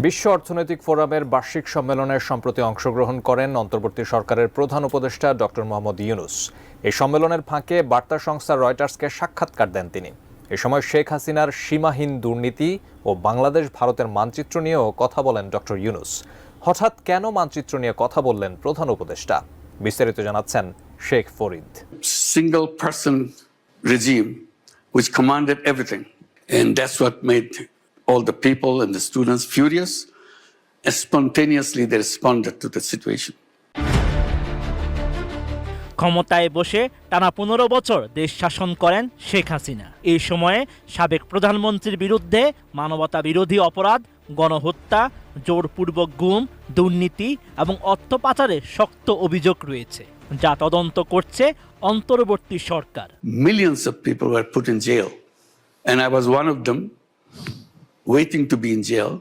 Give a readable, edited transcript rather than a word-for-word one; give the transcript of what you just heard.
বিশ্ব অর্থনৈতিক ফোরামের বার্ষিক সম্মেলনে সম্প্রতি অংশগ্রহণ করেন অন্তর্বর্তী সরকারের প্রধান উপদেষ্টা ডক্টর মোহাম্মদ ইউনূস। এই সম্মেলনের ফাঁকে বার্তা সংস্থা রয়টার্সকে সাক্ষাৎকার দেন তিনি। এ সময় শেখ হাসিনার সীমাহীন দুর্নীতি ও বাংলাদেশ ভারতের মানচিত্র নিয়েও কথা বলেন ডক্টর ইউনূস। হঠাৎ কেন মানচিত্র নিয়ে কথা বললেন প্রধান উপদেষ্টা, বিস্তারিত জানাচ্ছেন Sheikh Farid. Single person regime which commanded everything, and that's what made all the people and the students furious, and spontaneously they responded to the situation. ক্ষমতায় বসে টানা 15 বছর দেশ শাসন করেন শেখ হাসিনা। এই সময়ে সাবেক প্রধানমন্ত্রীর বিরুদ্ধে মানবতা বিরোধী অপরাধ, গণহত্যা, জোরপূর্বক গুম, দুর্নীতি এবং অর্থ পাচারের শক্ত অভিযোগ রয়েছে, যা তদন্ত করছে অন্তর্বর্তী সরকার। Millions of people were put in jail, and I was one of them, waiting to be in jail.